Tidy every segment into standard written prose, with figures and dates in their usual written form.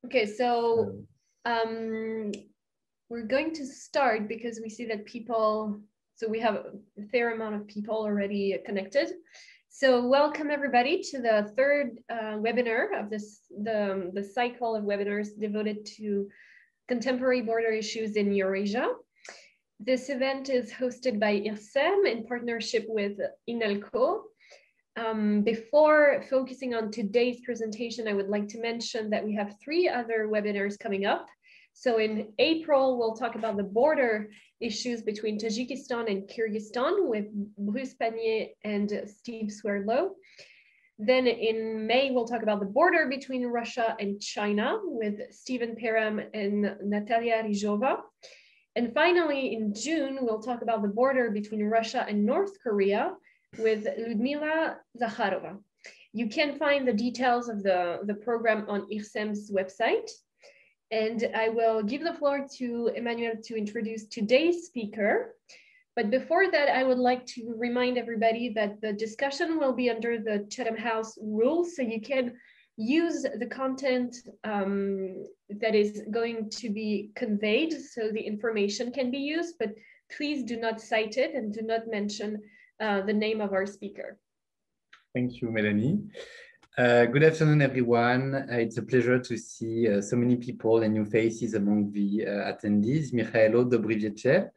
Okay, so we're going to start because we see that we have a fair amount of people already connected. So welcome everybody to the third webinar of the cycle of webinars devoted to contemporary border issues in Eurasia. This event is hosted by IRSEM in partnership with INALCO. Before focusing on today's presentation, I would like to mention that we have 3 other webinars coming up. So in April, we'll talk about the border issues between Tajikistan and Kyrgyzstan with Bruce Panier and Steve Swerdlow. Then in May, we'll talk about the border between Russia and China with Stephen Peram and Natalia Rizhova. And finally, in June, we'll talk about the border between Russia and North Korea with Ludmila Zakharova. You can find the details of the program on IRSEM's website. And I will give the floor to Emmanuel to introduce today's speaker. But before that, I would like to remind everybody that the discussion will be under the Chatham House rules. So you can use the content that is going to be conveyed so the information can be used, but please do not cite it and do not mention the name of our speaker. Thank you, Melanie. Good afternoon, everyone. It's a pleasure to see so many people and new faces among the attendees. Mykhailo, dobry wieczór.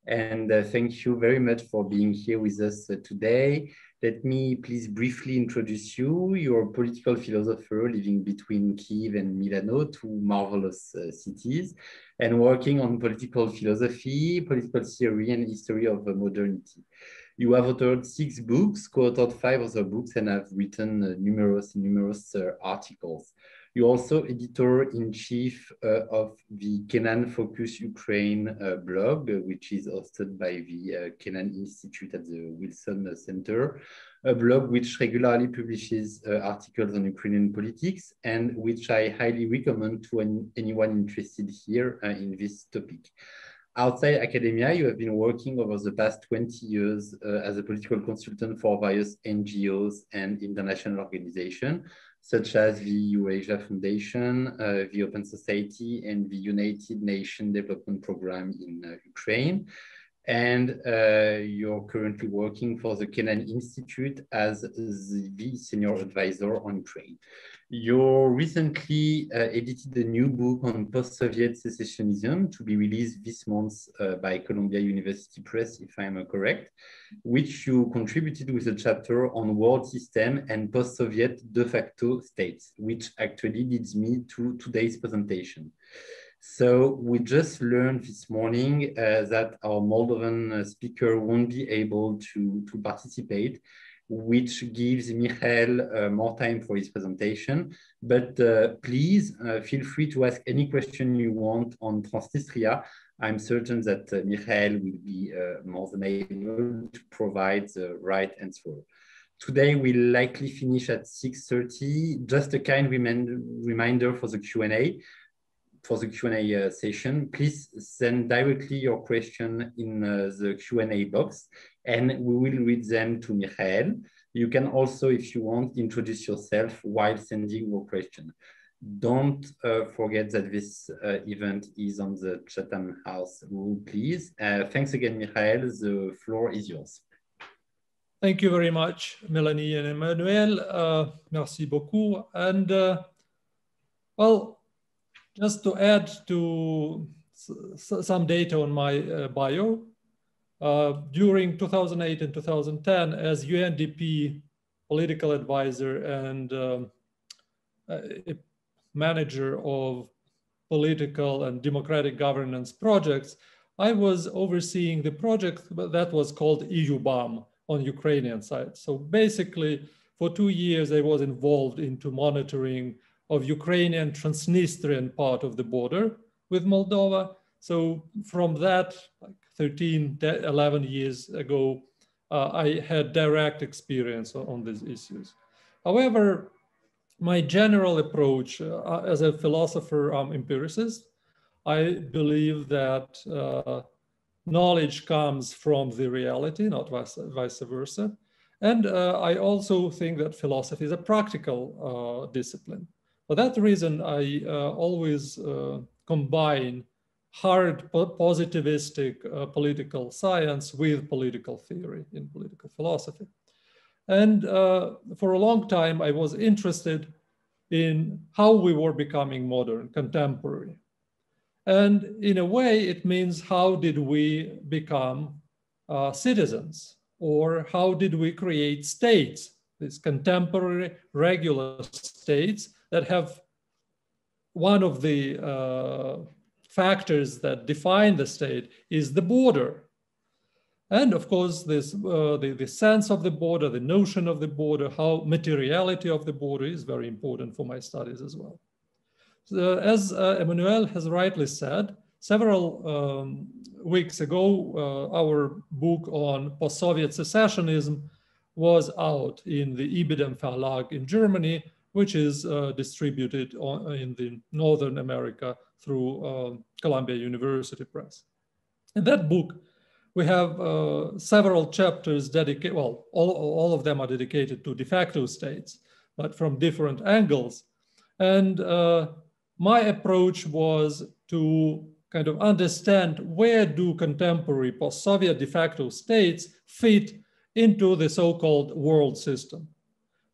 And thank you very much for being here with us today. Let me please briefly introduce you. You're a political philosopher living between Kyiv and Milano, 2 marvelous cities, and working on political philosophy, political theory, and history of modernity. You have authored 6 books, co-authored 5 other books, and have written numerous articles. You're also editor-in-chief of the Kenan Focus Ukraine blog, which is hosted by the Kenan Institute at the Wilson Center, a blog which regularly publishes articles on Ukrainian politics and which I highly recommend to anyone interested here in this topic. Outside academia, you have been working over the past 20 years as a political consultant for various NGOs and international organizations, such as the Eurasia Foundation, the Open Society, and the United Nations Development Programme in Ukraine. And you're currently working for the Kenan Institute as the senior advisor on Ukraine. You recently edited a new book on post-Soviet secessionism to be released this month by Columbia University Press, if I'm correct, which you contributed with a chapter on world system and post-Soviet de facto states, which actually leads me to today's presentation. So we just learned this morning that our Moldovan speaker won't be able to participate, which gives Mikhail more time for his presentation. But please feel free to ask any question you want on Transnistria. I'm certain that Mikhail will be more than able to provide the right answer. Today we'll likely finish at 6:30. Just a kind reminder for the Q&A. For the Q&A session, please send directly your question in the Q&A box, and we will read them to Mikhail. You can also, if you want, introduce yourself while sending your question. Don't forget that this event is on the Chatham House rule, please. Thanks again, Mikhail. The floor is yours. Thank you very much, Melanie and Emmanuel. Merci beaucoup. And well, just to add to some data on my bio, during 2008 and 2010, as UNDP political advisor and a manager of political and democratic governance projects, I was overseeing the project that was called EU-BAM on Ukrainian side. So basically, for 2 years, I was involved into monitoring of Ukrainian Transnistrian part of the border with Moldova. So from that, like 13, 11 years ago, I had direct experience on these issues. However, my general approach as a philosopher, I'm empiricist. I believe that knowledge comes from the reality, not vice versa. And I also think that philosophy is a practical discipline. For that reason, I always combine hard positivistic political science with political theory in political philosophy. And for a long time, I was interested in how we were becoming modern, contemporary. And in a way, it means how did we become citizens, or how did we create states, these contemporary regular states that have one of the factors that define the state is the border. And of course, this, the sense of the border, the notion of the border, how materiality of the border is very important for my studies as well. So, as Emmanuel has rightly said, several weeks ago, our book on post-Soviet secessionism was out in the Ibidem Verlag in Germany, which is distributed in the Northern America through Columbia University Press. In that book, we have several chapters dedicated, well, all of them are dedicated to de facto states, but from different angles. And my approach was to kind of understand where do contemporary post-Soviet de facto states fit into the so-called world system.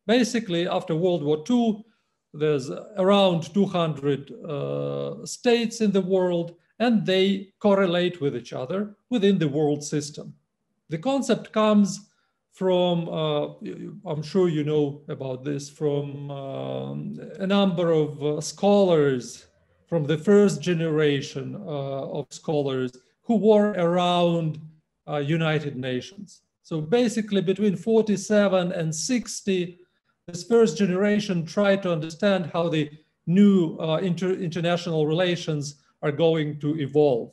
Basically, after World War II, there's around 200 states in the world, and they correlate with each other within the world system. The concept comes from, I'm sure you know about this, from a number of scholars from the first generation of scholars who were around United Nations. So basically between 47 and 60, this first generation tried to understand how the new international relations are going to evolve.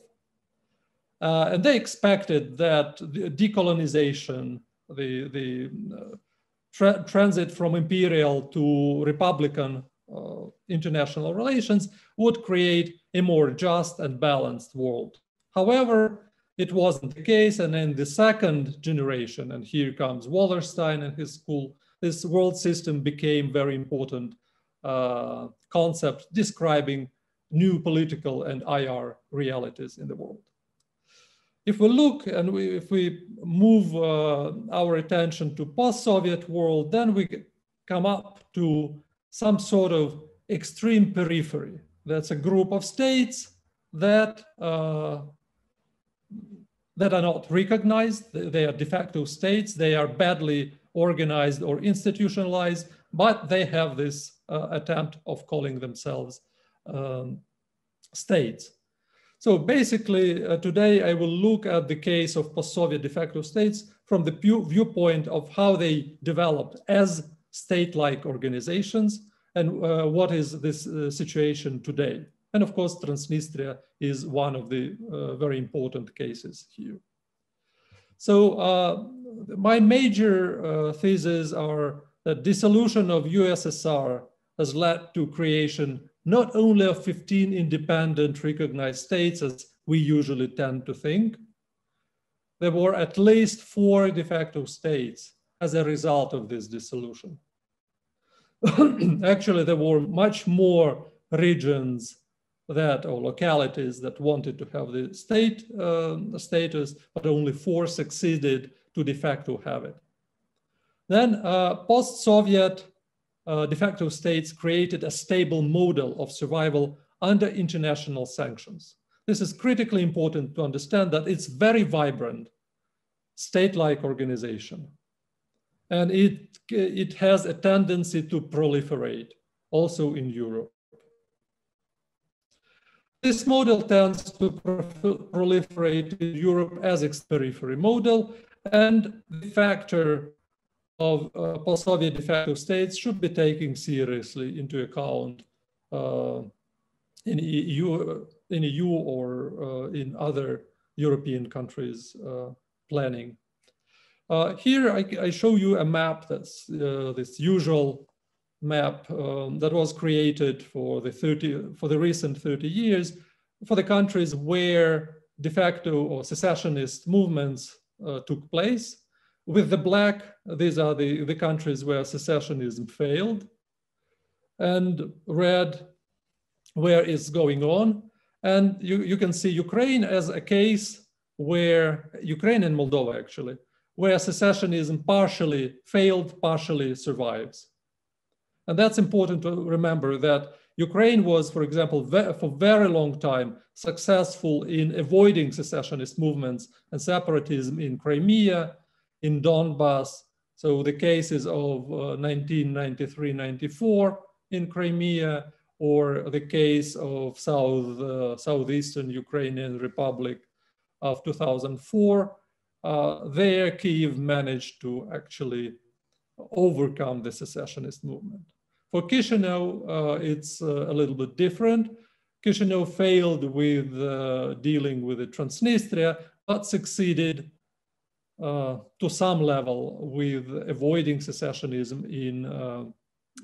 And they expected that the decolonization, the transit from imperial to republican international relations would create a more just and balanced world. However, it wasn't the case, and in the second generation, and here comes Wallerstein and his school, this world system became very important concept describing new political and IR realities in the world. If we look and if we move our attention to post-Soviet world, then we come up to some sort of extreme periphery. That's a group of states that are not recognized. They are de facto states. They are badly organized or institutionalized, but they have this attempt of calling themselves states. So basically, today I will look at the case of post-Soviet de facto states from the viewpoint of how they developed as state-like organizations and what is this situation today. And of course, Transnistria is one of the very important cases here. So my major theses are that dissolution of USSR has led to creation not only of 15 independent recognized states, as we usually tend to think. There were at least 4 de facto states as a result of this dissolution. Actually, there were much more regions that, or localities that wanted to have the state status, but only 4 succeeded to de facto have it. Then post-Soviet de facto states created a stable model of survival under international sanctions. This is critically important to understand that it's very vibrant, state-like organization. And it has a tendency to proliferate, also in Europe. This model tends to proliferate in Europe as its periphery model, and the factor of post-Soviet de facto states should be taken seriously into account in EU or in other European countries planning. Here I show you a map that's this usual map that was created for the recent 30 years for the countries where de facto or secessionist movements took place. With the black, these are the countries where secessionism failed. and red where it's going on. And you can see Ukraine as a case where, Ukraine and Moldova actually, where secessionism partially failed, partially survives. And that's important to remember, that Ukraine was, for example, for a very long time successful in avoiding secessionist movements and separatism in Crimea, in Donbass. So the cases of 1993-94 in Crimea, or the case of southeastern Ukrainian Republic of 2004, there Kyiv managed to actually overcome the secessionist movement. For Chisinau, it's a little bit different. Chisinau failed with dealing with the Transnistria, but succeeded to some level with avoiding secessionism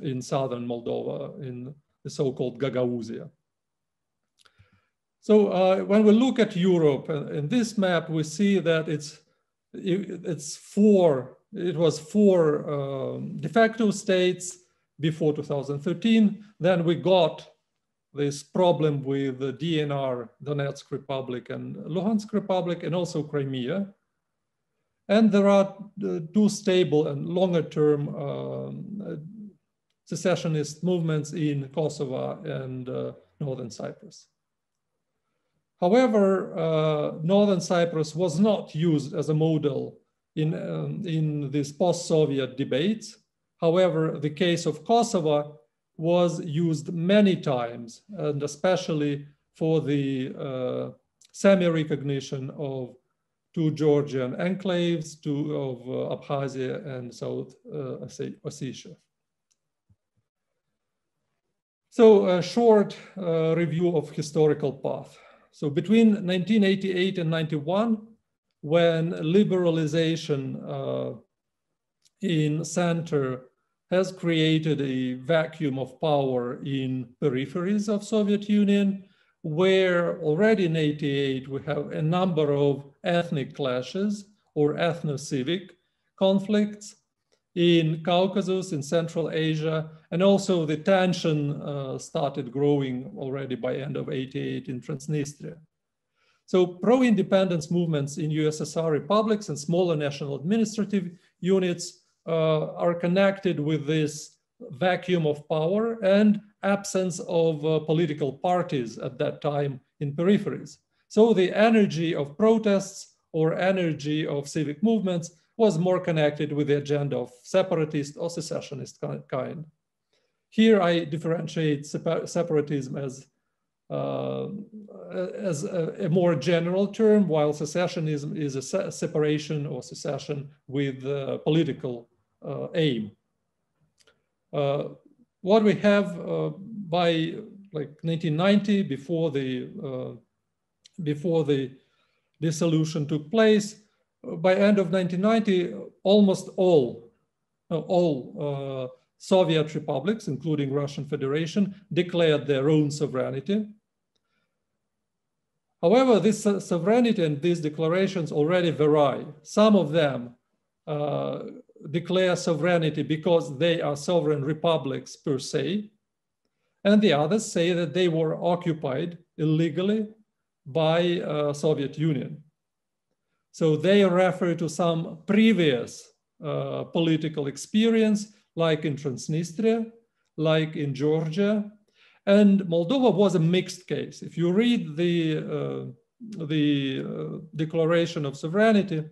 in southern Moldova, in the so-called Gagauzia. So when we look at Europe in this map, we see that it was four de facto states before 2013. Then we got this problem with the DNR, Donetsk Republic and Luhansk Republic, and also Crimea. And there are two stable and longer term secessionist movements in Kosovo and Northern Cyprus. However, Northern Cyprus was not used as a model in these post-Soviet debates. However, the case of Kosovo was used many times, and especially for the semi-recognition of two Georgian enclaves, of Abkhazia and South Ossetia. So a short review of historical path. So between 1988 and 91, when liberalization in center has created a vacuum of power in peripheries of Soviet Union, where already in 88 we have a number of ethnic clashes or ethno-civic conflicts in Caucasus, in Central Asia, and also the tension started growing already by end of 88 in Transnistria. So pro-independence movements in USSR republics and smaller national administrative units are connected with this vacuum of power and absence of political parties at that time in peripheries. So the energy of protests or energy of civic movements was more connected with the agenda of separatist or secessionist kind. Here I differentiate separatism as a more general term, while secessionism is a separation or secession with political aim. What we have by like 1990, before the dissolution took place, by end of 1990, almost all Soviet republics, including Russian Federation, declared their own sovereignty. However, this sovereignty and these declarations already vary. Some of them declare sovereignty because they are sovereign republics per se, and the others say that they were occupied illegally by Soviet Union. So they refer to some previous political experience, like in Transnistria, like in Georgia, and Moldova was a mixed case. If you read the Declaration of Sovereignty,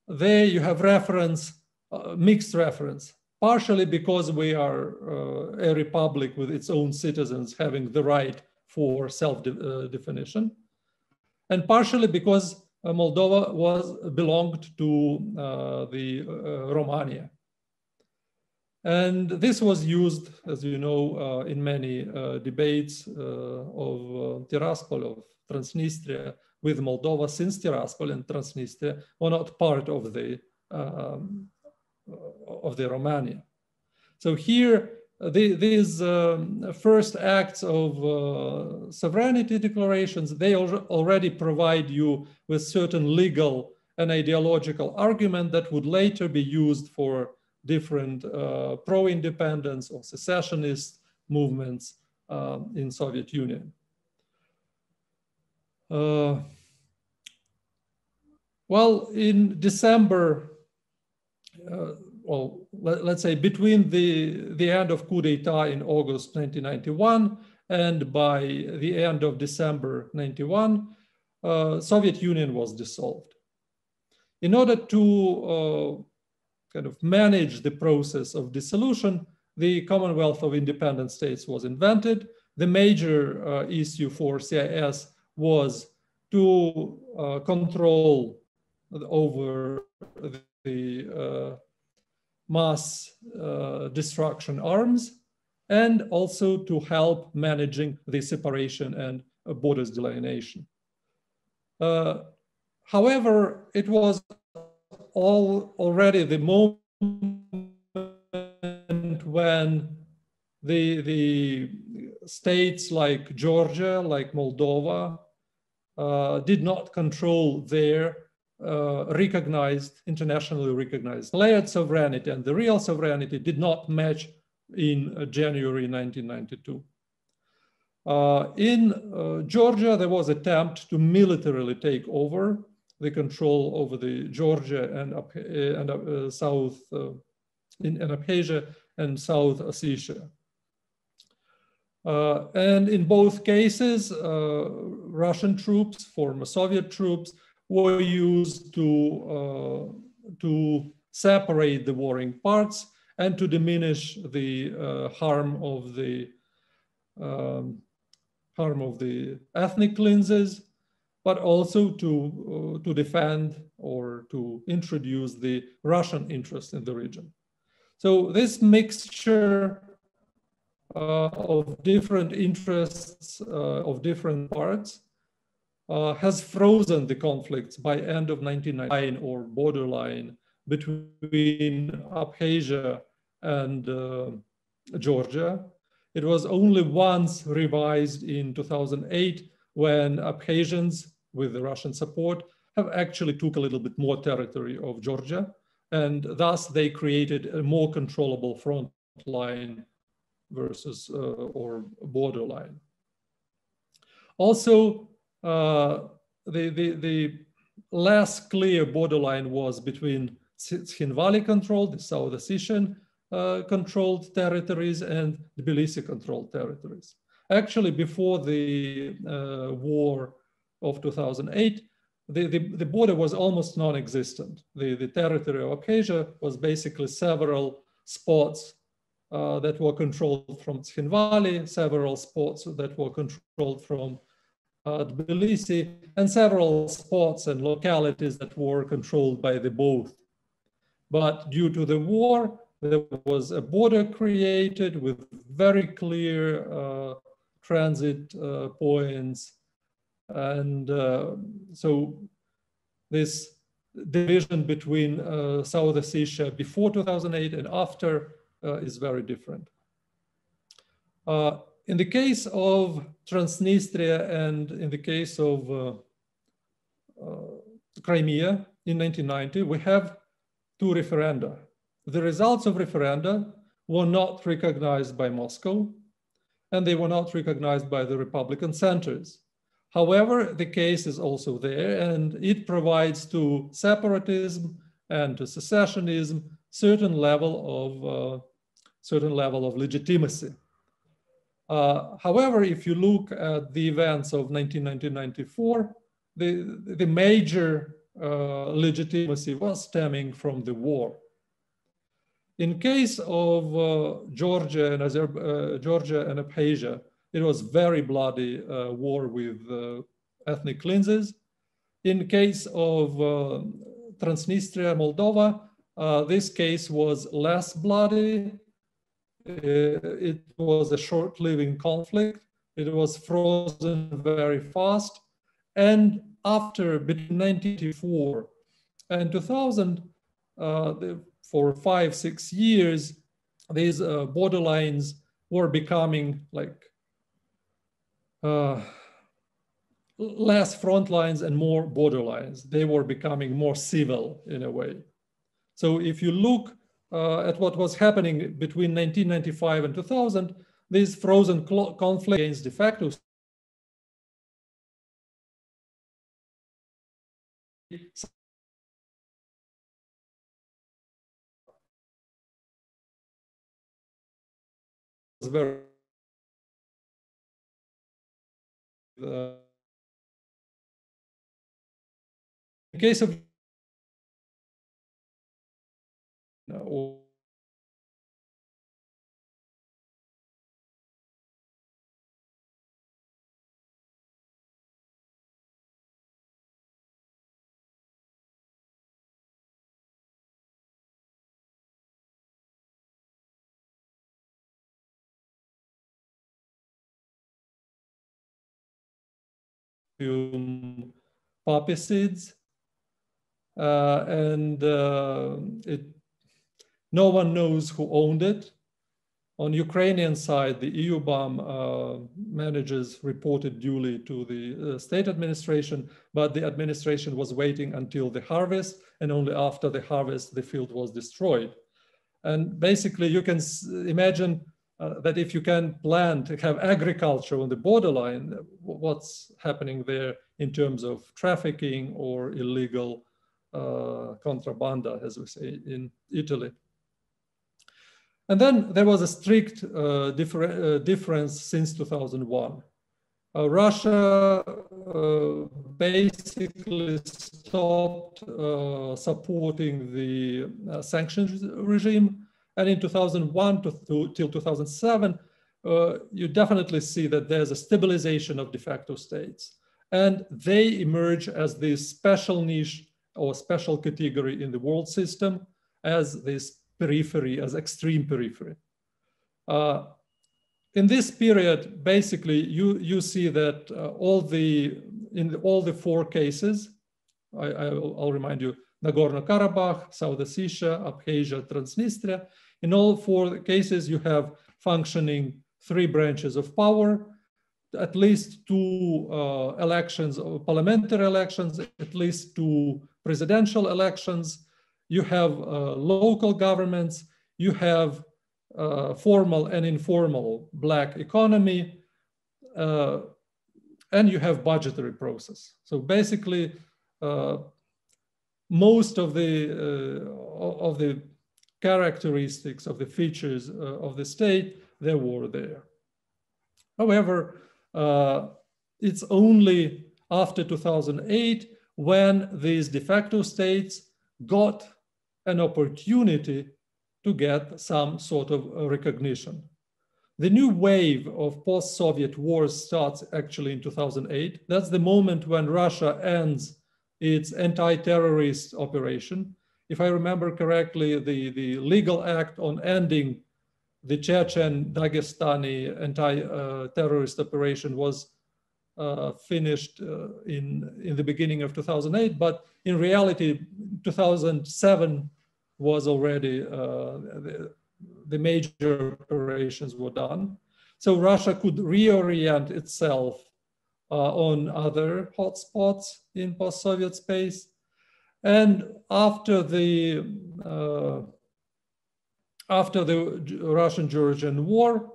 there you have reference, mixed reference, partially because we are a republic with its own citizens having the right for self-definition, and partially because Moldova belonged to the Romania. And this was used, as you know, in many debates of Tiraspol, of Transnistria with Moldova, since Tiraspol and Transnistria were not part of the Romania. So here, these first acts of sovereignty declarations, they already provide you with certain legal and ideological argument that would later be used for different pro-independence or secessionist movements in Soviet Union. Well, in December, well, let's say between the end of coup d'etat in August 1991 and by the end of December 91, Soviet Union was dissolved. In order to kind of manage the process of dissolution, the Commonwealth of Independent States was invented. The major issue for CIS was to control over the mass destruction arms, and also to help managing the separation and borders delineation. However, it was already the moment when the states like Georgia, like Moldova, did not control their internationally recognized layered sovereignty, and the real sovereignty did not match in January 1992. In Georgia, there was an attempt to militarily take over the control over the Georgia and South in Abkhazia and South Ossetia. And in both cases, Russian troops, former Soviet troops, were used to separate the warring parts and to diminish the harm of the ethnic cleanses, but also to defend or to introduce the Russian interest in the region. So this mixture of different interests of different parts has frozen the conflicts by end of 1999 or borderline between Abkhazia and Georgia. It was only once revised in 2008 when Abkhazians, with the Russian support, have actually took a little bit more territory of Georgia, and thus they created a more controllable front line versus or borderline. Also, the less clear borderline was between Tskhinvali controlled, the South Ossetian controlled territories, and Tbilisi controlled territories. Actually, before the war of 2008, the border was almost non-existent. The territory of Abkhazia was basically several spots that were controlled from Tskhinvali, several spots that were controlled from Tbilisi, and several spots and localities that were controlled by the both. But due to the war, there was a border created with very clear transit points. And so this division between South Ossetia before 2008 and after is very different. In the case of Transnistria and in the case of Crimea in 1990, we have two referenda. The results of referenda were not recognized by Moscow, and they were not recognized by the Republican centers. However, the case is also there, and it provides to separatism and to secessionism certain level of legitimacy. However, if you look at the events of 1994, the major legitimacy was stemming from the war. In case of Georgia and Abkhazia, it was very bloody war with ethnic cleanses. In case of Transnistria, Moldova, this case was less bloody. It was a short-living conflict. It was frozen very fast. And after, between 1994 and 2000, for 5-6 years, these borderlines were becoming like less front lines and more borderlines. They were becoming more civil in a way. So if you look at what was happening between 1995 and 2000, this frozen conflict against de facto was very in case of poppy seeds, and no one knows who owned it. On Ukrainian side, the EU bomb managers reported duly to the state administration, but the administration was waiting until the harvest, and only after the harvest, the field was destroyed. And basically, you can imagine that if you can plan to have agriculture on the borderline, what's happening there in terms of trafficking or illegal contrabanda, as we say in Italy. And then there was a strict difference since 2001. Russia basically stopped supporting the sanctions regime. And in 2001 till 2007, you definitely see that there's a stabilization of de facto states. And they emerge as this special niche or special category in the world system as this periphery, as extreme periphery. In this period, basically, you see that in all the four cases, I'll remind you, Nagorno-Karabakh, South Ossetia, Abkhazia, Transnistria, in all four cases, you have functioning three branches of power, at least two elections, parliamentary elections, at least two presidential elections. You have local governments, you have formal and informal Black economy, and you have budgetary process. So basically, most of the characteristics of the features of the state, they were there. However, it's only after 2008 when these de facto states got an opportunity to get some sort of recognition. The new wave of post-Soviet wars starts actually in 2008. That's the moment when Russia ends its anti-terrorist operation. If I remember correctly, the legal act on ending the Chechen Dagestani anti-terrorist operation was finished in the beginning of 2008, but in reality, 2007 was already, the major operations were done. So Russia could reorient itself on other hotspots in post-Soviet space. And after the Russian-Georgian War,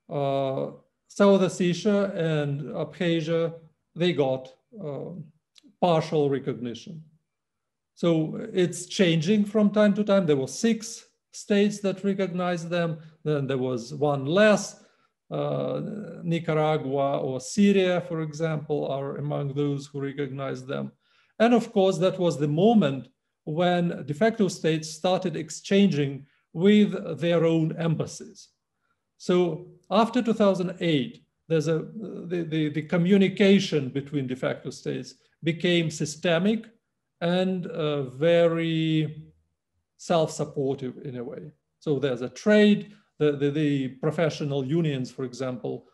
South Ossetia and Abkhazia, they got partial recognition. So it's changing from time to time. There were 6 states that recognized them. Then there was one less. Nicaragua or Syria, for example, are among those who recognized them. And of course, that was the moment when de facto states started exchanging with their own embassies. So after 2008, there's the communication between de facto states became systemic and very self-supportive in a way. So there's a trade, the professional unions, for example,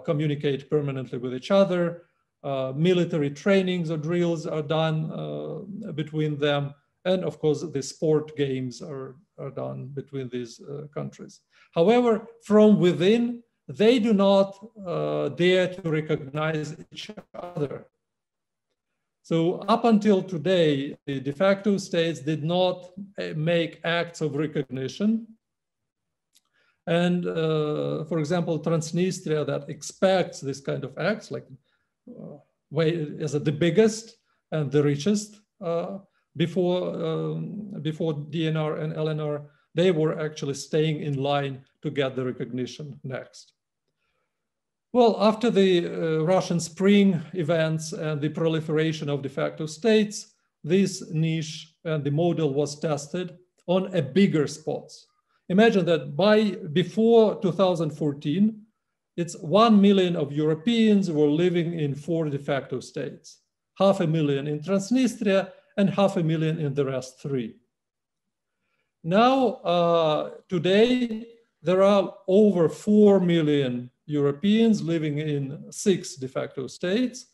communicate permanently with each other. Military trainings or drills are done between them. And of course, the sport games are done between these countries. However, from within, they do not dare to recognize each other. So up until today, the de facto states did not make acts of recognition. And for example, Transnistria that expects this kind of acts, like is the biggest and the richest before DNR and LNR, they were actually staying in line to get the recognition next. Well, after the Russian Spring events and the proliferation of de facto states, this niche and the model was tested on a bigger spots. Imagine that before 2014, it's 1 million of Europeans were living in 4 de facto states, 500,000 in Transnistria and 500,000 in the rest 3. Now, today, there are over 4 million Europeans living in 6 de facto states.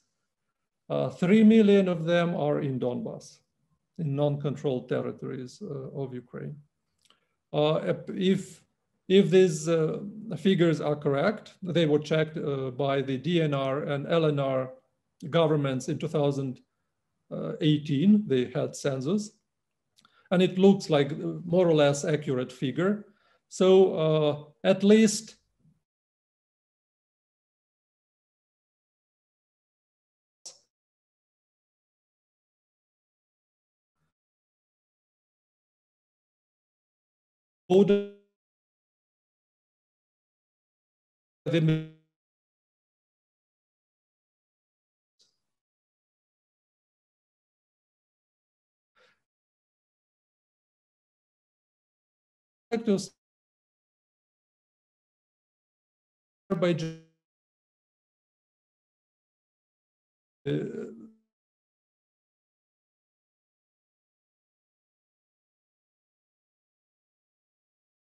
3 million of them are in Donbass, in non-controlled territories of Ukraine. If these figures are correct, they were checked by the DNR and LNR governments in 2018. They had census, and it looks like more or less accurate figure. So at least the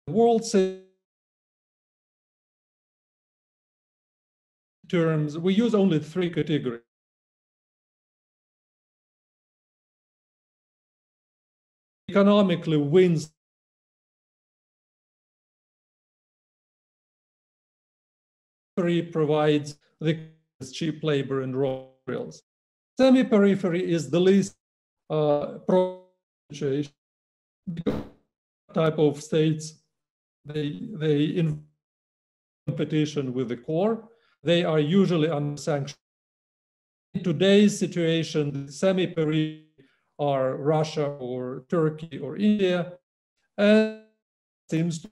world terms, we use only 3 categories. Economically wins provides the cheap labor and raw materials. Semi-periphery is the least type of states. They in competition with the core. They are usually under sanction. In today's situation, the semi-periphery are Russia or Turkey or India, and it seems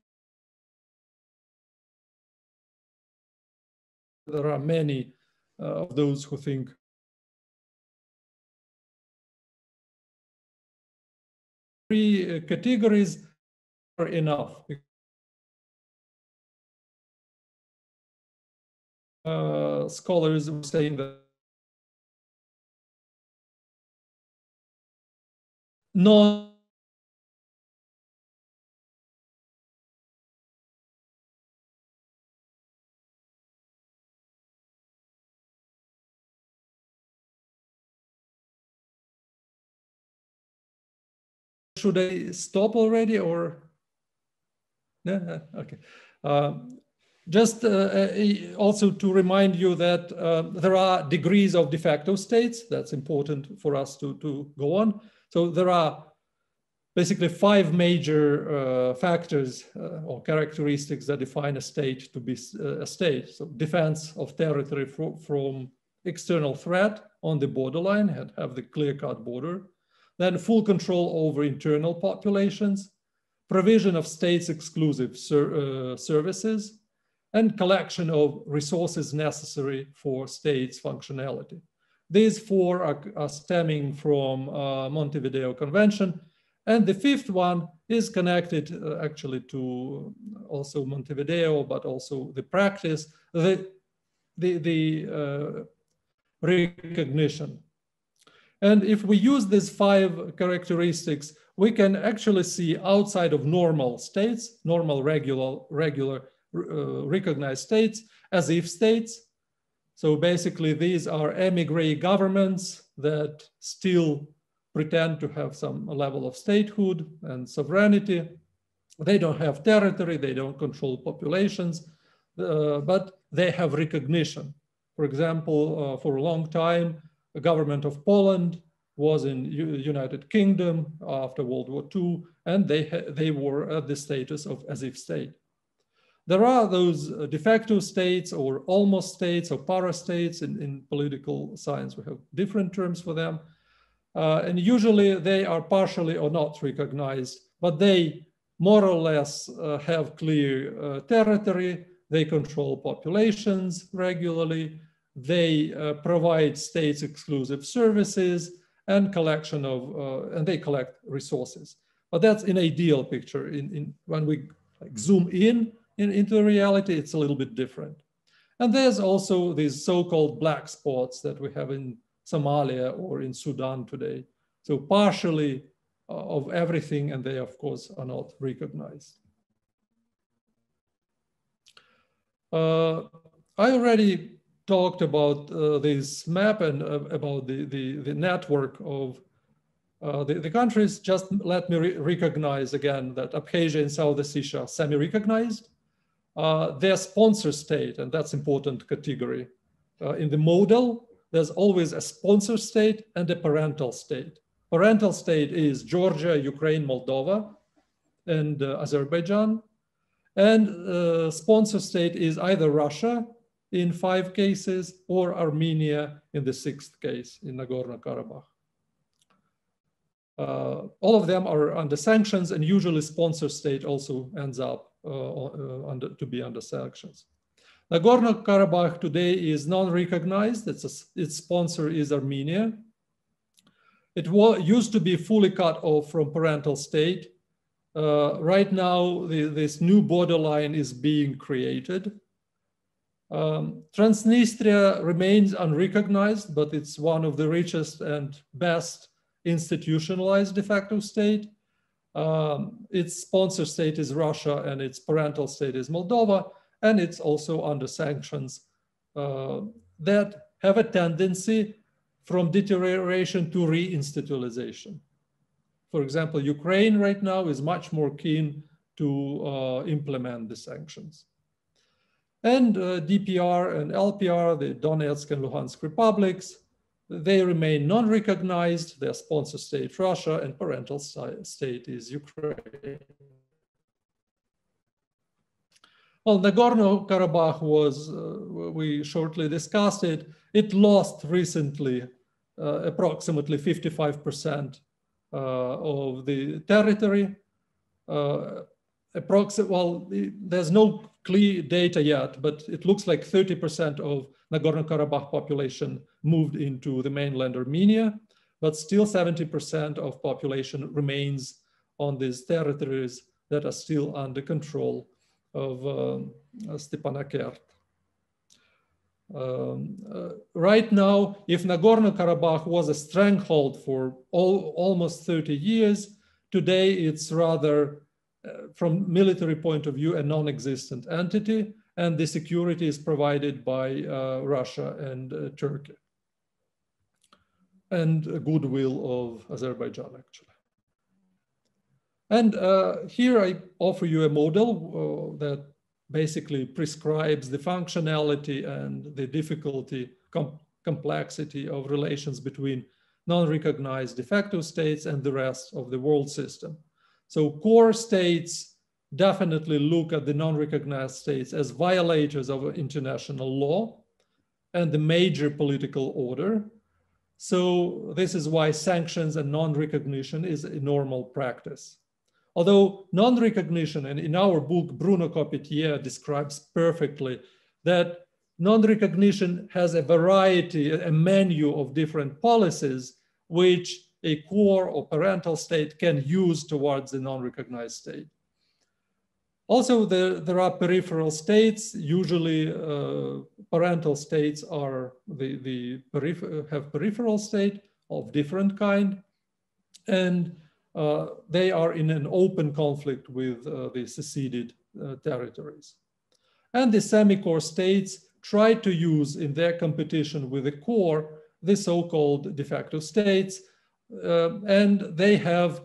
there are many of those who think three categories are enough. Scholars were saying that no should I stop already or no? Okay. Just also to remind you that there are degrees of de facto states. That's important for us to go on. So there are basically 5 major factors or characteristics that define a state to be a state. So defense of territory from external threat on the borderline and have the clear-cut border. Then full control over internal populations, provision of states exclusive services, and collection of resources necessary for states' functionality. These 4 are stemming from Montevideo Convention. And the 5th one is connected actually to also Montevideo, but also the practice, the recognition. And if we use these 5 characteristics, we can actually see outside of normal states, normal regular recognized states, as if states. So basically these are emigre governments that still pretend to have some level of statehood and sovereignty. They don't have territory, they don't control populations, but they have recognition. For example, for a long time, the government of Poland was in United Kingdom after World War II, and they were at the status of as if state. There are those de facto states or almost states or parastates in political science. We have different terms for them. And usually they are partially or not recognized, but they more or less have clear territory. They control populations regularly. They provide states exclusive services and collection of, and they collect resources. But that's an ideal picture. When we zoom into reality, it's a little bit different. And there's also these so-called black spots that we have in Somalia or in Sudan today. So partially of everything, and they of course are not recognized. I already talked about this map and about the network of the countries. Just let me recognize again that Abkhazia and South Ossetia are semi-recognized. Their sponsor state, and that's important category. In the model, there's always a sponsor state and a parental state. Parental state is Georgia, Ukraine, Moldova, and Azerbaijan. And sponsor state is either Russia in 5 cases or Armenia in the 6th case in Nagorno-Karabakh. All of them are under sanctions, and usually sponsor state also ends up to be under sanctions. Nagorno-Karabakh today is non-recognized. Its sponsor is Armenia. It used to be fully cut off from parental state. Right now, this new borderline is being created. Transnistria remains unrecognized, but it's one of the richest and best institutionalized de facto state. Its sponsor state is Russia and its parental state is Moldova, and it's also under sanctions that have a tendency from deterioration to reinstitutionalization. For example, Ukraine right now is much more keen to implement the sanctions. And DPR and LPR, the Donetsk and Luhansk republics, they remain non-recognized. Their sponsor state, Russia, and parental state is Ukraine. Well, Nagorno-Karabakh was, we shortly discussed it. It lost recently approximately 55% of the territory. Well, there's no clear data yet, but it looks like 30% of Nagorno-Karabakh population moved into the mainland Armenia, but still 70% of population remains on these territories that are still under control of Stepanakert. Right now, if Nagorno-Karabakh was a stronghold for almost 30 years, today it's rather, from military point of view, a non-existent entity, and the security is provided by Russia and Turkey, and goodwill of Azerbaijan, actually. And here I offer you a model that basically prescribes the functionality and the difficulty, complexity of relations between non-recognized de facto states and the rest of the world system. So core states definitely look at the non-recognized states as violators of international law and the major political order. So this is why sanctions and non-recognition is a normal practice. Although non-recognition, and in our book, Bruno Copetier describes perfectly that non-recognition has a variety, a menu of different policies, which a core or parental state can use towards the non-recognized state. Also, there are peripheral states. Usually, parental states are have peripheral state of different kind, and they are in an open conflict with the seceded territories. And the semi-core states try to use in their competition with the core the so-called de facto states, and they have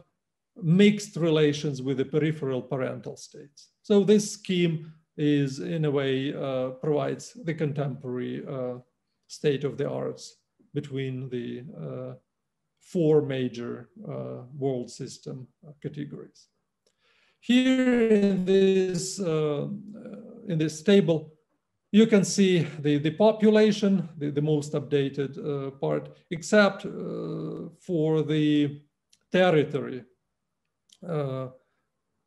mixed relations with the peripheral parental states. So this scheme is, in a way, provides the contemporary state of the arts between the 4 major world system categories. Here in this table, you can see the population, the most updated part, except for the territory.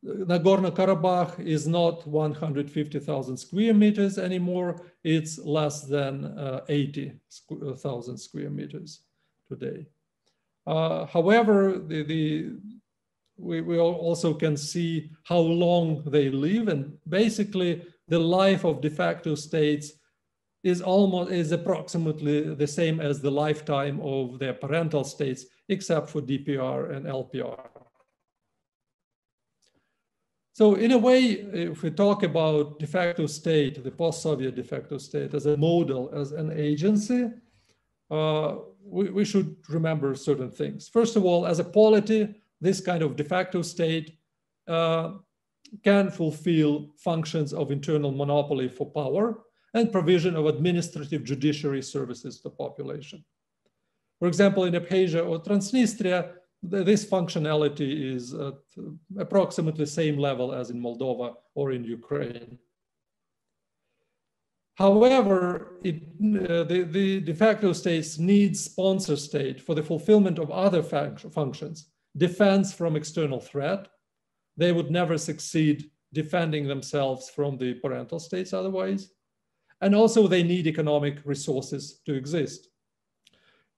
Nagorno-Karabakh is not 150,000 square meters anymore. It's less than 80,000 square meters today. However, we also can see how long they live, and basically the life of de facto states is approximately the same as the lifetime of their parental states, except for DPR and LPR. So in a way, if we talk about de facto state, the post-Soviet de facto state as a model, as an agency, we should remember certain things. First of all, as a polity, this kind of de facto state can fulfill functions of internal monopoly for power and provision of administrative judiciary services to the population. For example, in Abkhazia or Transnistria, this functionality is at approximately the same level as in Moldova or in Ukraine. However, the de facto states need sponsor state for the fulfillment of other functions, defense from external threat. They would never succeed defending themselves from the parental states otherwise. And also they need economic resources to exist.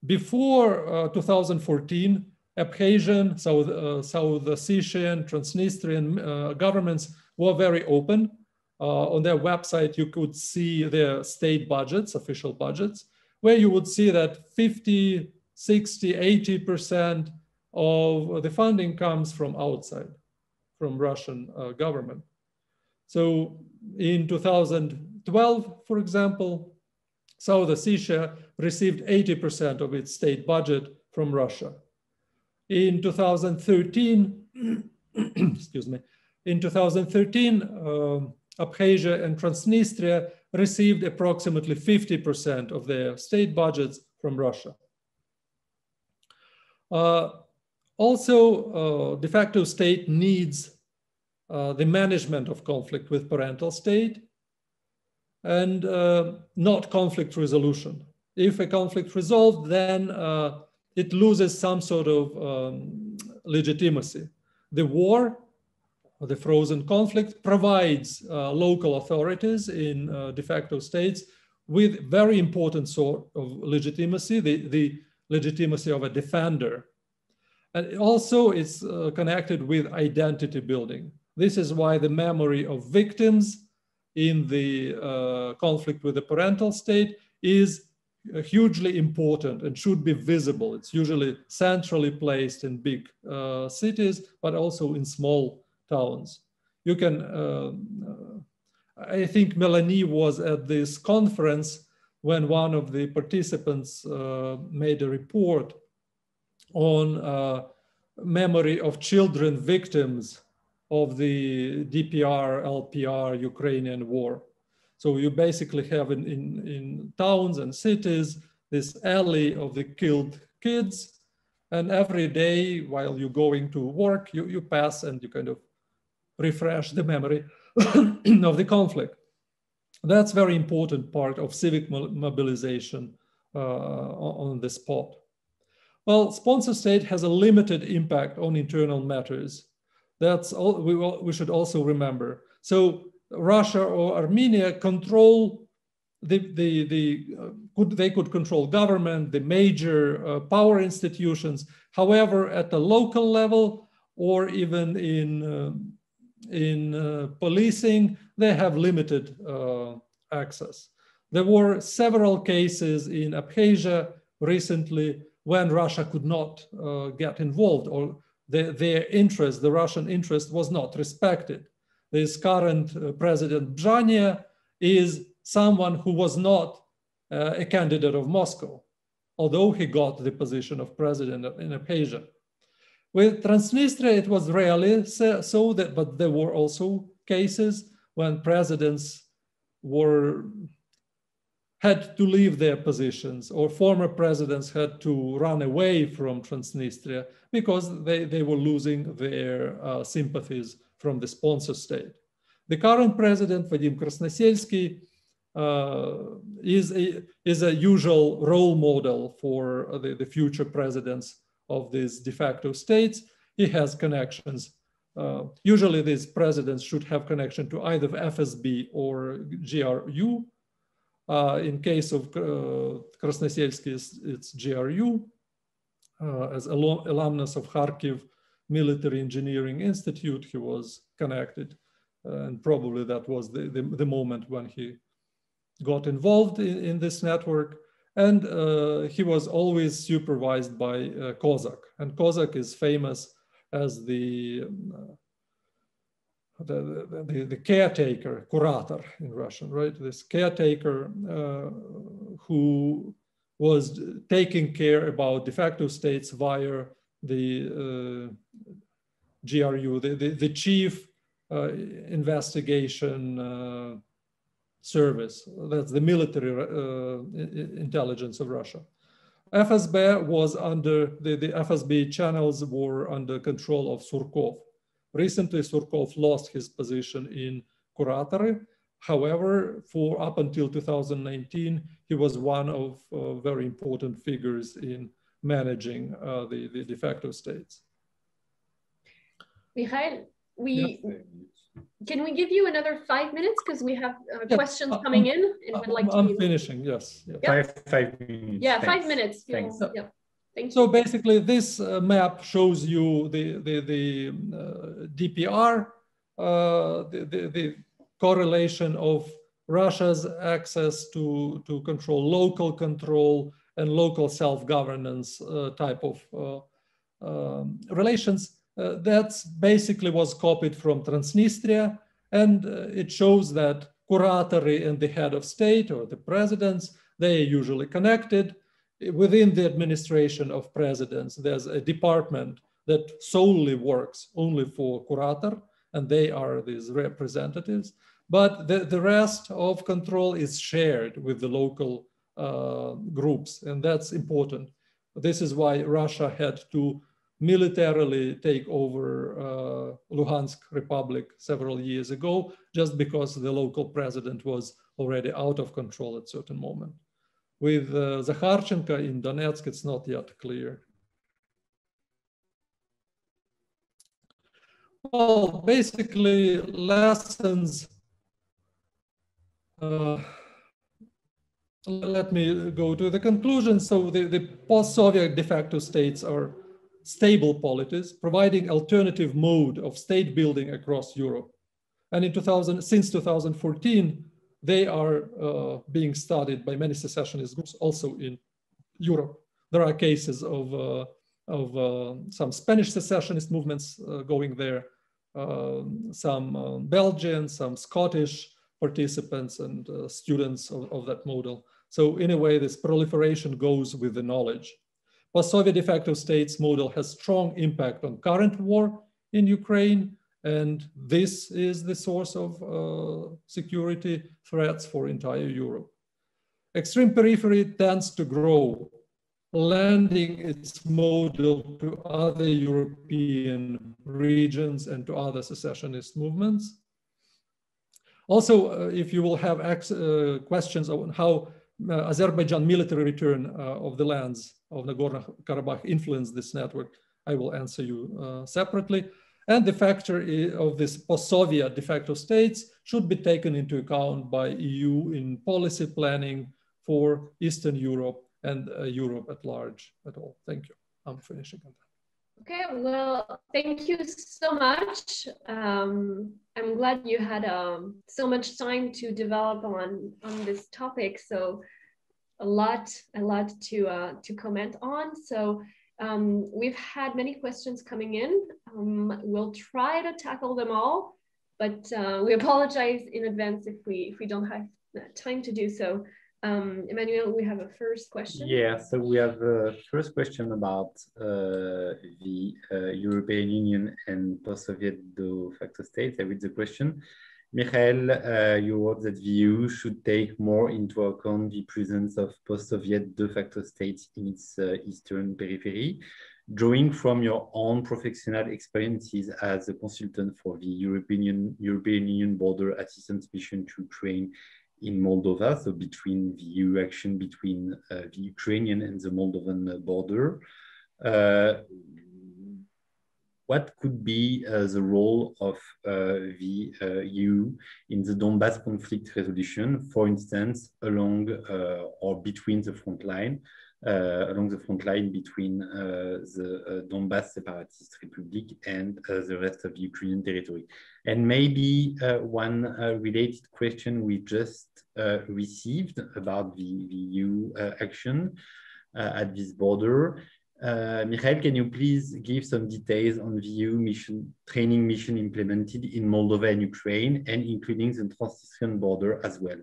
Before 2014, Abkhazian, South Ossetian, Transnistrian governments were very open. On their website, you could see their state budgets, official budgets, where you would see that 50, 60, 80% of the funding comes from outside, from Russian government. So in 2012, for example, South Ossetia received 80% of its state budget from Russia. In 2013, excuse me, in 2013, Abkhazia and Transnistria received approximately 50% of their state budgets from Russia. Also, de facto state needs the management of conflict with parental state and not conflict resolution. If a conflict resolved, then it loses some sort of legitimacy. The war, the frozen conflict, provides local authorities in de facto states with very important sort of legitimacy, the legitimacy of a defender. And also it's connected with identity building. This is why the memory of victims in the conflict with the parental state is hugely important and should be visible. It's usually centrally placed in big cities, but also in small towns. You can, I think Melanie was at this conference when one of the participants made a report on memory of children victims of the DPR, LPR, Ukrainian war. So you basically have in towns and cities this alley of the killed kids, and every day while you're going to work, you pass and you kind of refresh the memory of the conflict. That's very important part of civic mobilization on the spot. Well, sponsor state has a limited impact on internal matters. That's all we should also remember. So Russia or Armenia control they could control government, the major power institutions. However, at the local level or even in policing, they have limited access. There were several cases in Abkhazia recently when Russia could not get involved, or their interest, the Russian interest, was not respected. This current president Bzhania is someone who was not a candidate of Moscow, although he got the position of president in Abkhazia. With Transnistria, it was rarely so, but there were also cases when presidents were had to leave their positions, or former presidents had to run away from Transnistria because they were losing their sympathies from the sponsor state. The current president, Vadim Krasnoselsky, is a usual role model for the future presidents of these de facto states. He has connections. Usually these presidents should have connection to either FSB or GRU. In case of Krasnoselsky, it's GRU. As alumnus of Kharkiv Military Engineering Institute, he was connected. And probably that was the moment when he got involved in this network. And he was always supervised by Kozak. And Kozak is famous as the caretaker, kurator in Russian, right? This caretaker who was taking care about de facto states via the GRU, the chief investigation service. That's the military intelligence of Russia. FSB was under, the FSB channels were under control of Surkov. Recently, Surkov lost his position in Kuratory. However, for up until 2019, he was one of very important figures in managing the de facto states. Mikhail, can we give you another 5 minutes because we have questions coming in, and we'd like to. I'm finishing. Yes. Yep. 5 minutes. Yeah, Thanks. 5 minutes. Thanks. Yeah. Thank you. So basically, this map shows you the DPR, the correlation of Russia's access to control, local control, and local self-governance type of relations. That's basically was copied from Transnistria, and it shows that Kuratory and the head of state or the presidents, they are usually connected. Within the administration of presidents, there's a department that solely works only for Kurator, and they are these representatives. But the rest of control is shared with the local groups, and that's important. This is why Russia had to militarily take over Luhansk Republic several years ago, just because the local president was already out of control at a certain moment. With Zakharchenko in Donetsk, it's not yet clear. Well, basically, lessons. Let me go to the conclusion. So the post-Soviet de facto states are stable polities, providing alternative mode of state building across Europe. And since 2014, they are being studied by many secessionist groups also in Europe. There are cases of some Spanish secessionist movements going there, some Belgian, some Scottish participants and students of that model. So in a way, this proliferation goes with the knowledge. Post-Soviet de facto states model has strong impact on current war in Ukraine, and this is the source of security threats for entire Europe. Extreme periphery tends to grow, lending its model to other European regions and to other secessionist movements. Also, if you will have questions on how Azerbaijan military return of the lands of Nagorno-Karabakh influenced this network, I will answer you separately. And the factor of this post-Soviet de facto states should be taken into account by EU in policy planning for Eastern Europe and Europe at large at all. Thank you. I'm finishing on that. Okay, well, thank you so much. I'm glad you had so much time to develop on this topic. So a lot to comment on. So we've had many questions coming in. We'll try to tackle them all, but we apologize in advance if we don't have time to do so. Emmanuel, we have a first question. Yeah, so we have a first question about the European Union and post-Soviet de facto states. I read the question. Mikhail, you wrote that the EU should take more into account the presence of post-Soviet de facto states in its eastern periphery. Drawing from your own professional experiences as a consultant for the European Union Border Assistance Mission to Ukraine in Moldova, so between the EU action between the Ukrainian and the Moldovan border, what could be the role of the EU in the Donbass conflict resolution, for instance, along or between the front line, along the front line between the Donbass Separatist Republic and the rest of the Ukrainian territory? And maybe one related question we just received about the EU action at this border. Mikhail, can you please give some details on the EU training mission implemented in Moldova and Ukraine, and including the Transnistrian border as well?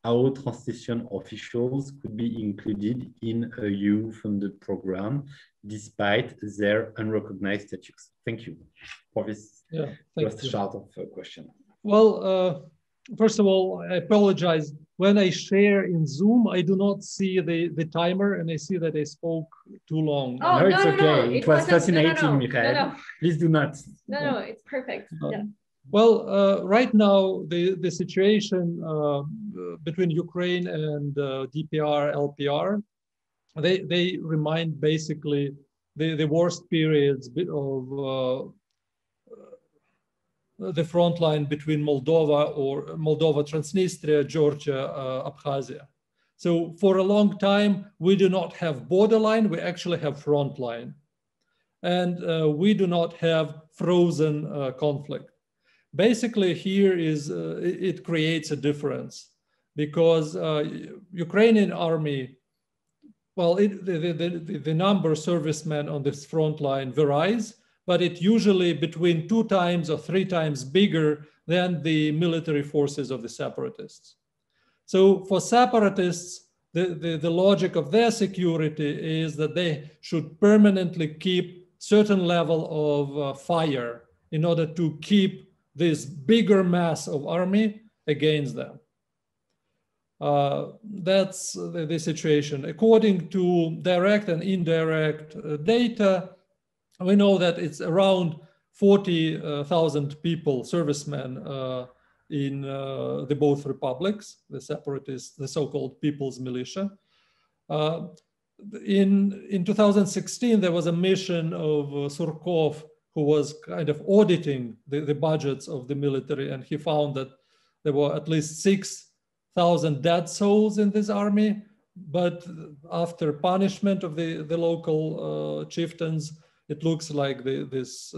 How Transnistrian officials could be included in a EU-funded program despite their unrecognized status? Thank you for this first shot of a question. Well, first of all, I apologize. When I share in Zoom, I do not see the timer, and I see that I spoke too long. Oh, no, it's okay. No. It was fascinating, Mikhail. No. Please do not. No, it's perfect. Yeah. Well, right now, the situation between Ukraine and DPR, LPR, they remind basically the worst periods of the front line between Moldova, Transnistria, Georgia, Abkhazia. So for a long time, we do not have borderline, we actually have front line. And we do not have frozen conflict. Basically here is, it creates a difference because Ukrainian army, well, the number of servicemen on this front line varies, but it usually between 2 times or 3 times bigger than the military forces of the separatists. So for separatists, the logic of their security is that they should permanently keep certain level of fire in order to keep this bigger mass of army against them. That's the situation. According to direct and indirect data, we know that it's around 40,000 people, servicemen, in the both republics, the separatists, the so-called People's Militia. In 2016, there was a mission of Surkov, who was kind of auditing the budgets of the military, and he found that there were at least 6,000 dead souls in this army, but after punishment of the local chieftains, it looks like that's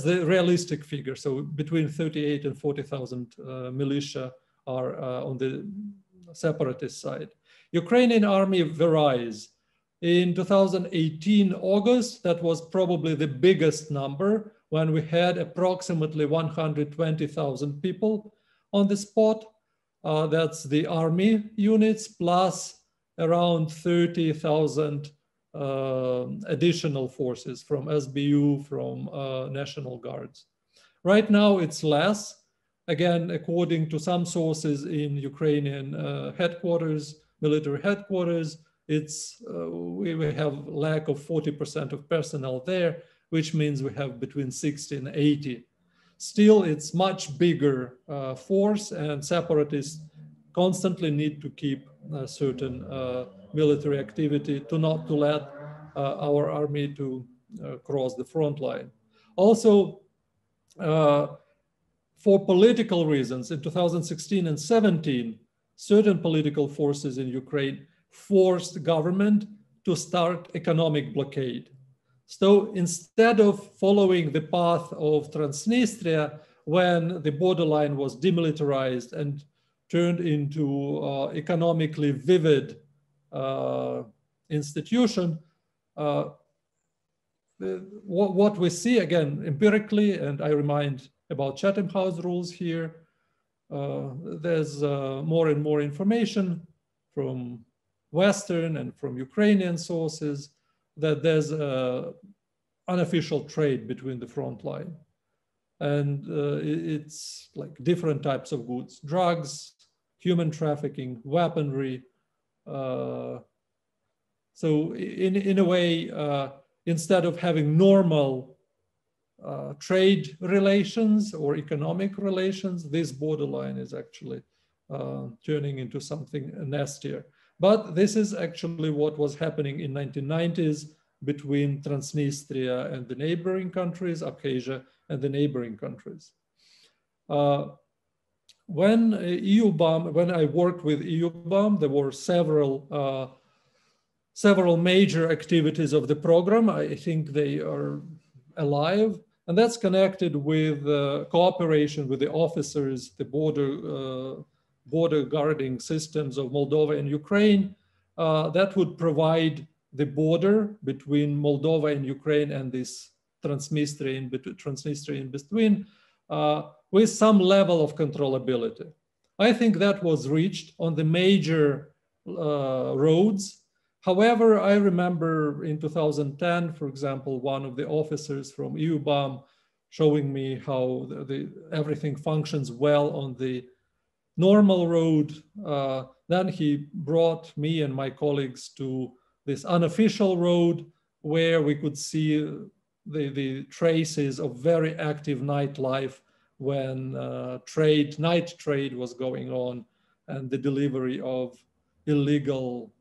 the realistic figure. So between 38 and 40,000 militia are on the separatist side. Ukrainian army varies. In 2018, August, that was probably the biggest number when we had approximately 120,000 people on the spot. That's the army units plus around 30,000 additional forces from SBU, from National Guards. Right now it's less. Again, according to some sources in Ukrainian headquarters, military headquarters, we have lack of 40% of personnel there, which means we have between 60 and 80. Still, it's much bigger force, and separatists constantly need to keep a certain military activity to not let our army to cross the front line. Also, for political reasons, in 2016 and 17, certain political forces in Ukraine forced the government to start economic blockade. So instead of following the path of Transnistria, when the borderline was demilitarized and turned into economically vivid institution, what we see again empirically, and I remind about Chatham House rules here, there's more and more information from Western and from Ukrainian sources that there's unofficial trade between the front line. And it's like different types of goods, drugs, human trafficking, weaponry. So in a way, instead of having normal trade relations or economic relations, this borderline is actually turning into something nastier. But this is actually what was happening in 1990s between Transnistria and the neighboring countries, Abkhazia and the neighboring countries. When I worked with EUBAM, there were several major activities of the program. I think they are alive, and that's connected with cooperation with the officers, the border guarding systems of Moldova and Ukraine that would provide the border between Moldova and Ukraine and this Transnistria in between with some level of controllability. I think that was reached on the major roads. However, I remember in 2010, for example, one of the officers from EUBAM showing me how everything functions well on the normal road. Then he brought me and my colleagues to this unofficial road where we could see the traces of very active nightlife when night trade was going on, and the delivery of illegal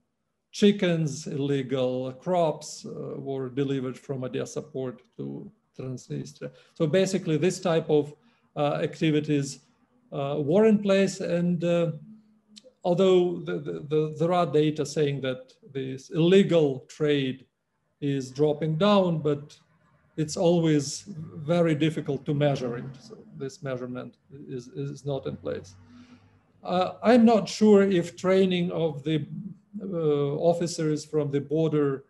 chickens, illegal crops were delivered from Odessa port to Transnistria. So basically this type of activities were in place, and although there are data saying that this illegal trade is dropping down, but it's always very difficult to measure it. So this measurement is not in place. I'm not sure if training of the officers from the border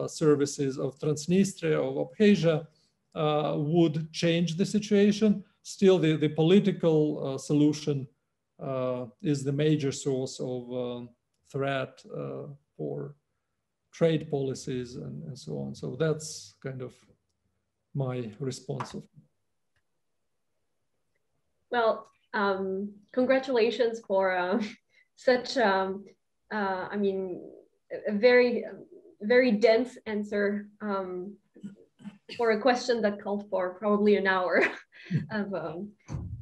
services of Transnistria or Abkhazia would change the situation. Still, the political solution is the major source of threat for trade policies and so on. So that's kind of my response. Well, congratulations for such, I mean, a very, very dense answer for a question that called for probably an hour of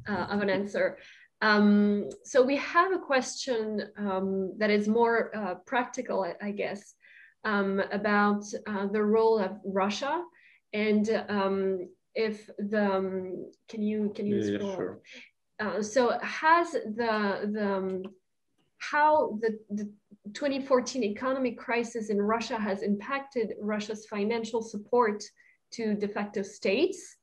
an answer. So we have a question that is more practical, I guess, about the role of Russia, and if the can you scroll? Sure. So has how the 2014 economic crisis in Russia has impacted Russia's financial support to de facto states?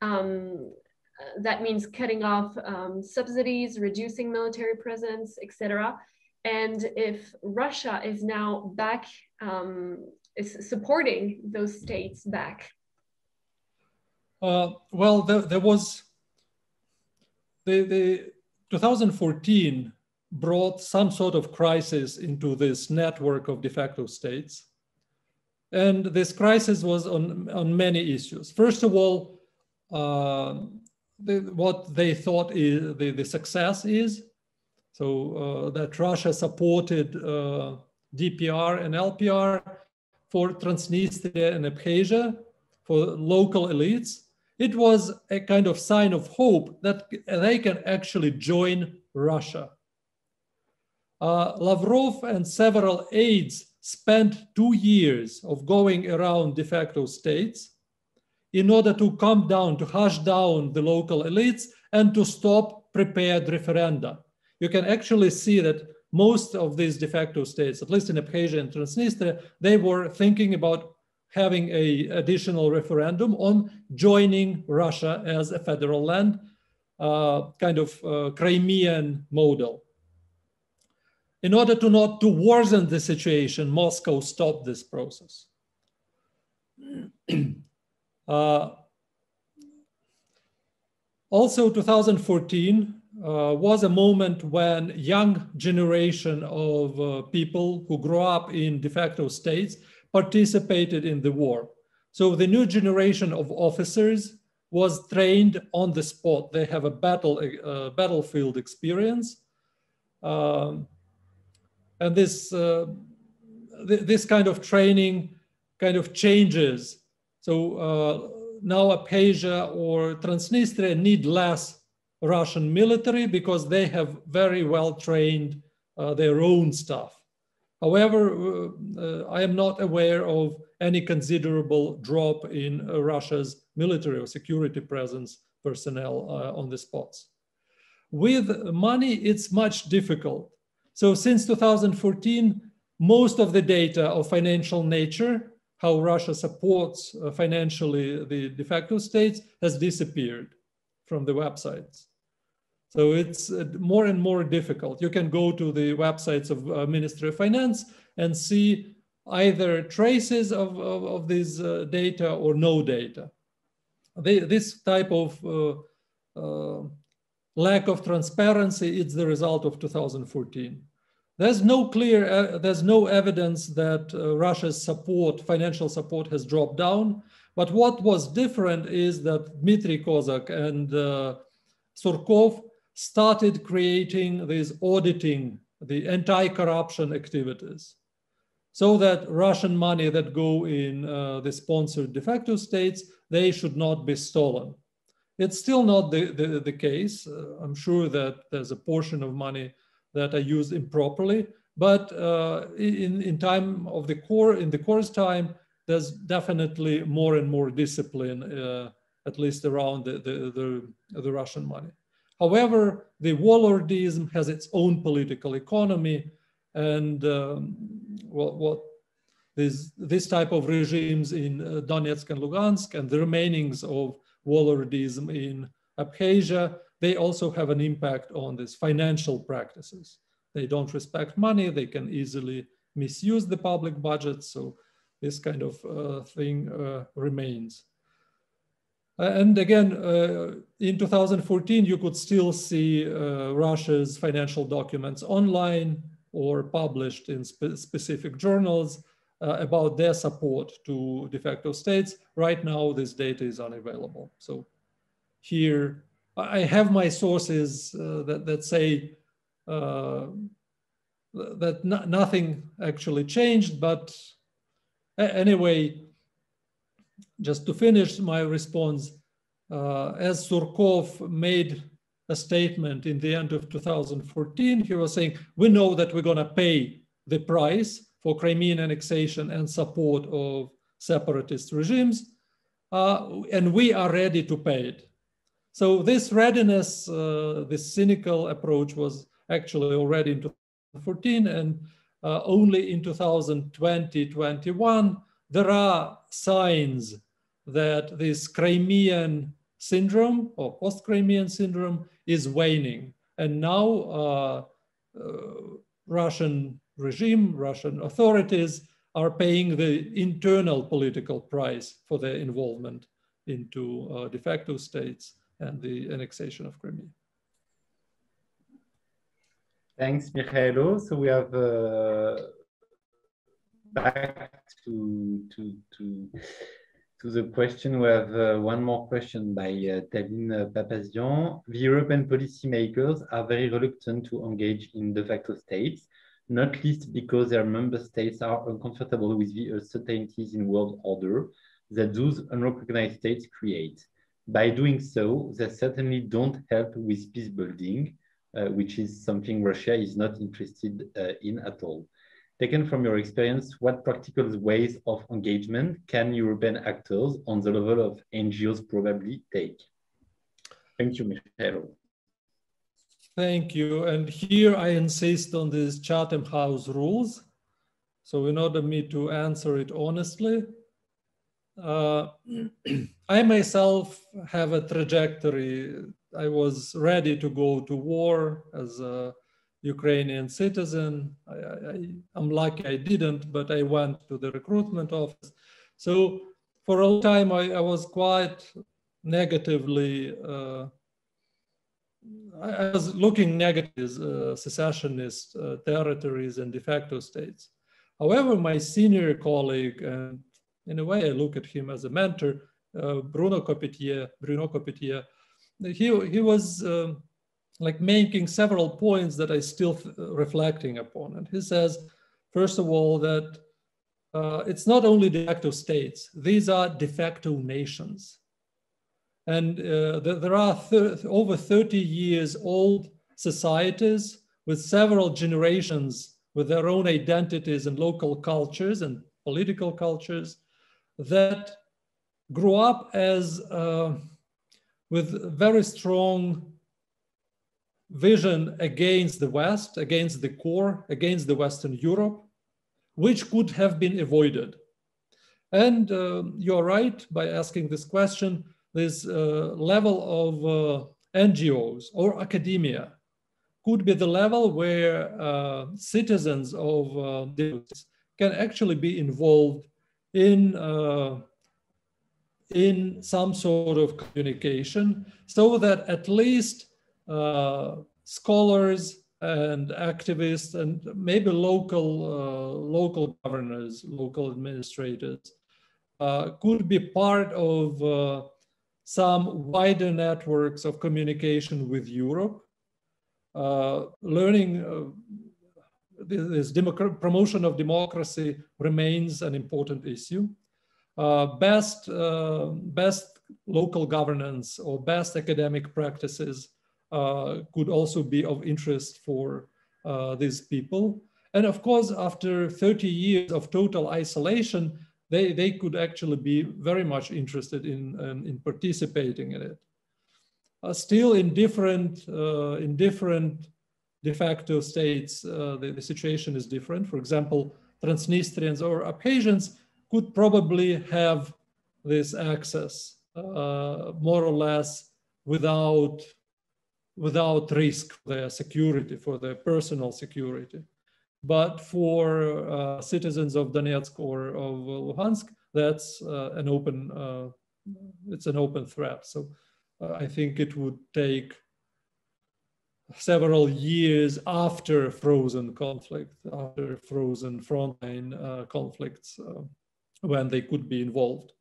That means cutting off subsidies, reducing military presence, etc. And if Russia is now back, is supporting those states back? Well, there was the 2014 brought some sort of crisis into this network of de facto states. And this crisis was on many issues. First of all, what they thought is the success is, so that Russia supported DPR and LPR for Transnistria and Abkhazia, for local elites. It was a kind of sign of hope that they can actually join Russia. Lavrov and several aides spent 2 years of going around de facto states in order to calm down, to hush down the local elites and to stop prepared referenda. You can actually see that most of these de facto states, at least in Abkhazia and Transnistria, they were thinking about having an additional referendum on joining Russia as a federal land, kind of Crimean model. In order not to worsen the situation, Moscow stopped this process. Also, 2014 was a moment when young generation of people who grew up in de facto states participated in the war. So the new generation of officers was trained on the spot. They have a battlefield experience. And this kind of training kind of changes. So now Abkhazia or Transnistria need less Russian military because they have very well trained their own staff. However, I am not aware of any considerable drop in Russia's military or security presence personnel on the spots. With money, it's much difficult. So since 2014, most of the data of financial nature, how Russia supports financially the de facto states, has disappeared from the websites. So it's more and more difficult. You can go to the websites of Ministry of Finance and see either traces of this data or no data. This type of lack of transparency is the result of 2014. There's no evidence that Russia's support, financial support, has dropped down. But what was different is that Dmitry Kozak and Surkov started creating this auditing, the anti-corruption activities, so that Russian money that go in the sponsored de facto states, they should not be stolen. It's still not the case. I'm sure that there's a portion of money that are used improperly, but in time of the course time, there's definitely more and more discipline, at least around the Russian money. However, the warlordism has its own political economy, and this type of regimes in Donetsk and Lugansk and the remainings of warlordism in Abkhazia, they also have an impact on these financial practices. They don't respect money, they can easily misuse the public budget, so this kind of thing remains. And again, in 2014, you could still see Russia's financial documents online or published in specific journals about their support to de facto states. Right now, this data is unavailable. So here, I have my sources that say that nothing actually changed, but anyway, just to finish my response, as Surkov made a statement in the end of 2014, he was saying, we know that we're gonna pay the price for Crimean annexation and support of separatist regimes, and we are ready to pay it. So this readiness, this cynical approach was actually already in 2014, and only in 2020-21, there are signs that this Crimean syndrome or post-Crimean syndrome is waning. And now Russian regime, Russian authorities are paying the internal political price for their involvement into de facto states and the annexation of Crimea. Thanks, Mykhailo. So we have back to the question. We have one more question by Tavine Papazian. The European policymakers are very reluctant to engage in de facto states, not least because their member states are uncomfortable with the uncertainties in world order that those unrecognized states create. By doing so, they certainly don't help with peace building, which is something Russia is not interested in at all. Taken from your experience, what practical ways of engagement can European actors on the level of NGOs probably take? Thank you, Mykhailo. Thank you. And here I insist on these Chatham House rules. So in order for me to answer it honestly, I myself have a trajectory. I was ready to go to war as a Ukrainian citizen. I'm lucky I didn't, but I went to the recruitment office. So for a long time, I was quite negatively, I was looking negative secessionist territories and de facto states. However, my senior colleague, and in a way I look at him as a mentor, Bruno Copetier, he was like making several points that I still reflecting upon. And he says, first of all, that it's not only de facto states, these are de facto nations. And there are over 30 years old societies with several generations with their own identities and local cultures and political cultures that grew up as with very strong vision against the West, against the core, against the Western Europe, which could have been avoided. And you're right by asking this question. This level of NGOs or academia could be the level where citizens of can actually be involved in some sort of communication, so that at least scholars and activists and maybe local governors, local administrators could be part of some wider networks of communication with Europe, learning this promotion of democracy remains an important issue. Best local governance or best academic practices could also be of interest for these people. And of course, after 30 years of total isolation, they could actually be very much interested in participating in it. Still in different de facto states, the situation is different. For example, Transnistrians or Abkhazians could probably have this access more or less without risk for their security, for their personal security. But for citizens of Donetsk or of Luhansk, that's an open threat. So I think it would take several years after frozen conflict, after frozen frontline conflicts, when they could be involved.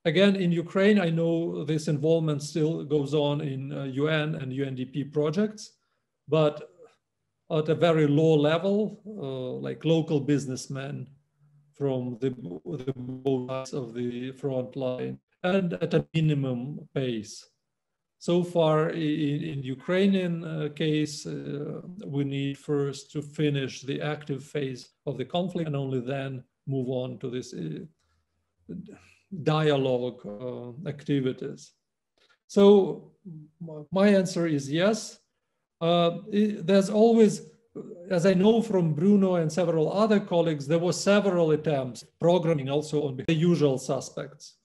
Again, in Ukraine, I know this involvement still goes on in UN and UNDP projects, but at a very low level, like local businessmen from both sides of the front line, and at a minimum pace. So far, in Ukrainian case, we need first to finish the active phase of the conflict and only then move on to this dialogue activities. So my answer is yes. There's always, as I know from Bruno and several other colleagues, there were several attempts, programming also on the usual suspects.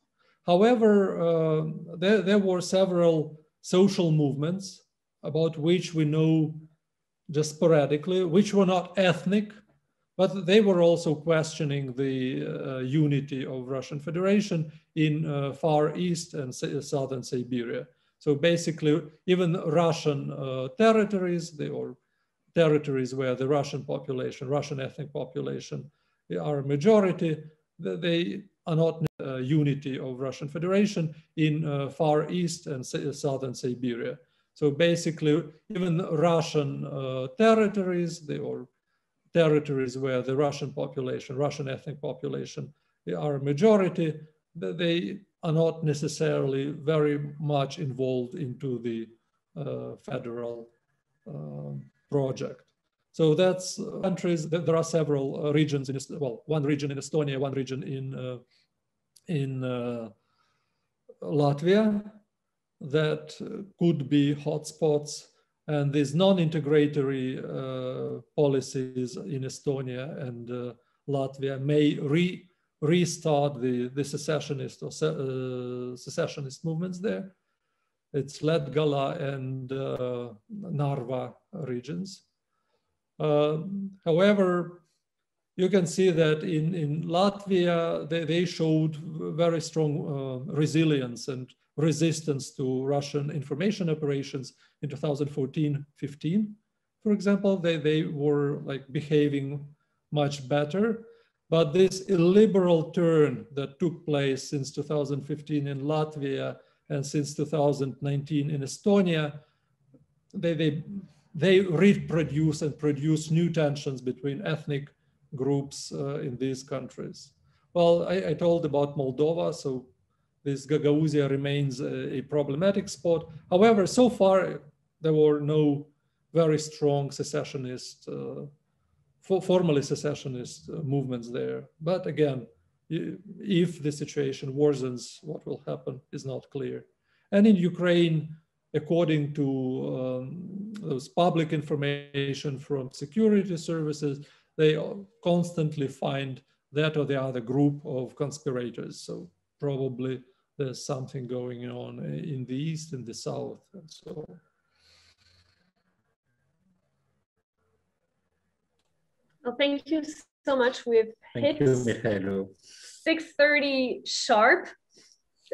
However, there were several social movements about which we know just sporadically, which were not ethnic, but they were also questioning the unity of Russian Federation in Far East and Southern Siberia. So basically, even Russian territories, or territories where the Russian population, Russian ethnic population, they are a majority, they are not unity of Russian Federation in Far East and Southern Siberia. So basically, even Russian territories, or territories where the Russian population, Russian ethnic population, they are a majority, they are not necessarily very much involved into the federal project. So that's countries, there are several regions in, well, one region in Estonia, one region in Latvia that could be hotspots, and these non-integratory policies in Estonia and Latvia may restart the secessionist or secessionist movements there. It's Latgala and Narva regions. However, you can see that in Latvia, they showed very strong resilience and resistance to Russian information operations in 2014-15. For example, they were like behaving much better. But this illiberal turn that took place since 2015 in Latvia and since 2019 in Estonia, they reproduce and produce new tensions between ethnic groups in these countries. Well, I told about Moldova, so this Gagauzia remains a problematic spot. However, so far, there were no very strong secessionist, formally secessionist movements there. But again, if the situation worsens, what will happen is not clear. And in Ukraine, according to those public information from security services, they constantly find that or the other group of conspirators. So probably there's something going on in the east, in the south, and so on. Well, thank you so much. We've hit 6:30 sharp.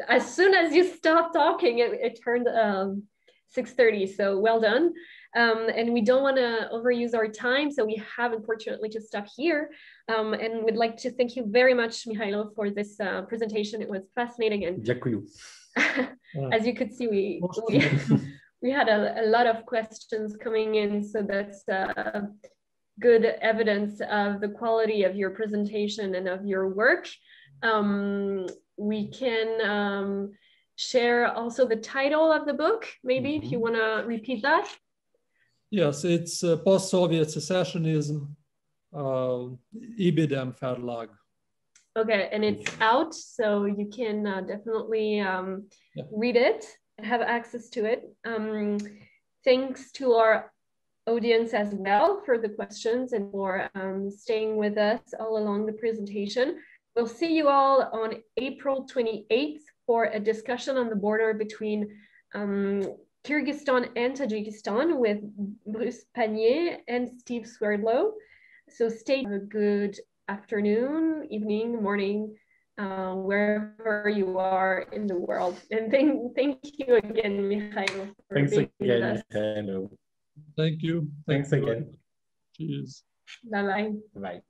As soon as you stopped talking, it turned 6:30. So well done. And we don't want to overuse our time, so we have unfortunately to stop here. And we'd like to thank you very much, Mykhailo, for this presentation. It was fascinating, and as you could see, we had a lot of questions coming in, so that's good evidence of the quality of your presentation and of your work. We can share also the title of the book, maybe if you want to repeat that. Yes, it's Post-Soviet Secessionism, IBDM Verlag. Okay, and it's out, so you can definitely read it, have access to it. Thanks to our audience as well for the questions and for staying with us all along the presentation. We'll see you all on April 28th for a discussion on the border between Kyrgyzstan and Tajikistan with Bruce Panier and Steve Swerdlow. So stay, have a good afternoon, evening, morning, wherever you are in the world. And thank you again, Mykhailo, for being with us. Mykhailo. Thank you. Thanks again. Cheers. Bye-bye. Bye.